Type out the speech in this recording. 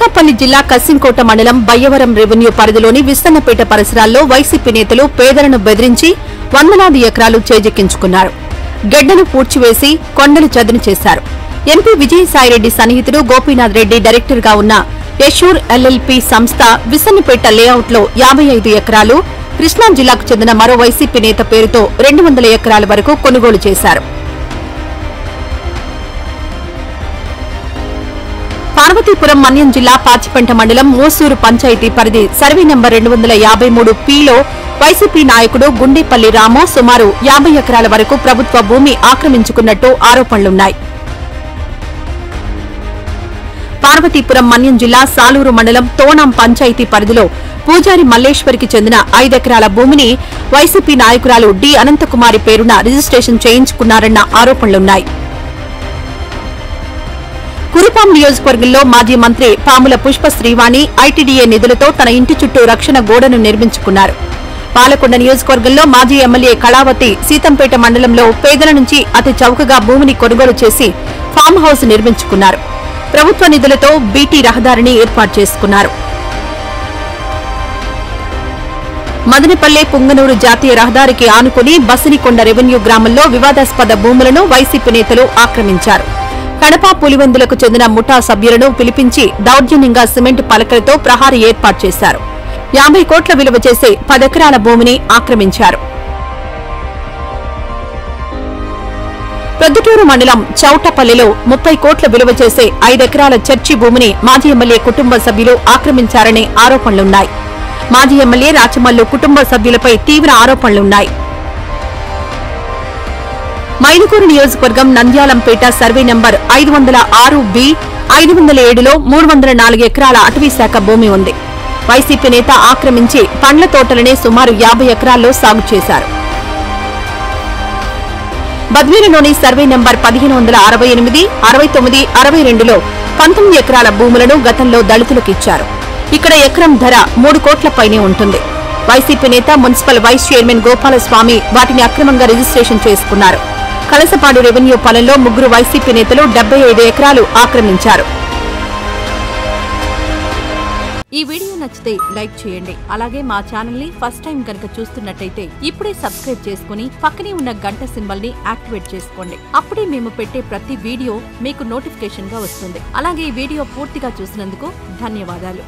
అనకాపల్లి జిల్లా కసింకోట మండలం బయ్యవరం రెవెన్యూ పరిధిలోని విస్తన్నపేట పరిసరాల్లో వైసీపీ నేతలు పేదలను బెదిరించి వందలాది ఎకరాలు చేజెక్కించుకున్నారు. గెడ్డను పూడ్చివేసి కొండలు చదును చేశారు. ఎంపీ విజయసాయిరెడ్డి సన్నిహితుడు గోపీనాథ్ రెడ్డి డైరెక్టర్ గా ఉన్న యశూర్ ఎల్ఎల్పీ సంస్థ విస్తన్నపేట లేఅవుట్లో 55 ఎకరాలు, కృష్ణా జిల్లాకు చెందిన మరో వైసీపీ నేత పేరుతో 200 ఎకరాల వరకు కొనుగోలు చేశారు. పార్వతీపురం మన్యం జిల్లా పాచిపెంట మండలం మోసూరు పంచాయతీ పరిధి సర్వే నంబర్ 253 వైసీపీ నాయకుడు గుండేపల్లి రాము సుమారు 50 ఎకరాల వరకు ప్రభుత్వ భూమి ఆక్రమించుకున్నట్టు ఆరోపణలున్నాయి. పార్వతీపురం మన్యం జిల్లా సాలూరు మండలం తోణం పంచాయతీ పరిధిలో పూజారి మల్లేశ్వరికి చెందిన 5 ఎకరాల భూమిని వైసీపీ నాయకురాలు డి అనంతకుమారి పేరున రిజిస్ట్రేషన్ చేయించుకున్నారన్న ఆరోపణలున్నాయి. కురుపాం నియోజకవర్గంలో మాజీ మంత్రి పాముల పుష్ప శ్రీవాణి ఐటీడీఏ నిధులతో తన ఇంటి చుట్టూ రక్షణ గోడను నిర్మించుకున్నారు. పాలకొండ నియోజకవర్గంలో మాజీ ఎమ్మెల్యే కళావతి సీతంపేట మండలంలో పేదల నుంచి అతి చౌకగా భూమిని కొనుగోలు చేసి ఫామ్ హౌస్ నిర్మించుకున్నారు. ప్రభుత్వ నిధులతో బీటీ రహదారిని ఏర్పాటు చేసుకున్నారు. మదనపల్లె పుంగనూరు జాతీయ రహదారికి ఆనుకుని బసినికొండ రెవెన్యూ గ్రామంలో వివాదాస్పద భూములను వైసీపీ నేతలు ఆక్రమించారు. కడప పులివెందులకు చెందిన ముఠా సభ్యులను పిలిపించి దౌర్జన్యంగా సిమెంట్ పలకలతో ప్రహారీ ఏర్పాటు చేశారు. 50 కోట్ల విలువ చేసే 10 ఎకరాల భూమిని ఆక్రమించారు. ప్రొద్దుటూరు మండలం చౌటపల్లిలో 30 కోట్ల విలువ చేసే 5 ఎకరాల చర్చి భూమిని మాజీ ఎమ్మెల్యే కుటుంబ సభ్యులు ఆక్రమించారనే ఆరోపణలున్నాయి. మాజీ ఎమ్మెల్యే రాచమల్లు కుటుంబ సభ్యులపై తీవ్ర ఆరోపణలున్నాయి. మైలుకూరు నియోజకవర్గం నంద్యాలంపేట సర్వే నంబర్ 506B 507లో 304 ఎకరాల అటవీశాఖ భూమి ఉంది. వైసీపీ నేత ఆక్రమించి పండ్ల తోటలనే సుమారు 50 ఎకరాల్లో సాగు చేశారు. బద్వేలులోని సర్వే నంబర్ 1568, 69, 62లో 19 ఎకరాల భూములను గతంలో దళితులకిచ్చారు. ఇక్కడ ఎకరం ధర 3 కోట్ల పైనే ఉంటుంది. వైసీపీ నేత మున్సిపల్ వైస్ చైర్మన్ గోపాలస్వామి వాటిని అక్రమంగా రిజిస్ట్రేషన్ చేసుకున్నారు. కలసపాడు రెవెన్యూ పాలెంలో 3 వైసీపీ నేతలు 75 ఎకరాలు ఆక్రమించారు. ఈ వీడియో నచ్చితే లైక్ చేయండి. అలాగే మా ఛానల్ ని ఫస్ట్ టైం కనుక చూస్తున్నట్టయితే ఇప్పుడే సబ్స్క్రైబ్ చేసుకుని పక్కనే ఉన్న గంట సింబల్ ని యాక్టివేట్ చేసుకోండి. అప్పుడే మేము పెట్టే ప్రతి వీడియో మీకు నోటిఫికేషన్ గా వస్తుంది. అలాగే ఈ వీడియో పూర్తిగా చూసినందుకు ధన్యవాదాలు.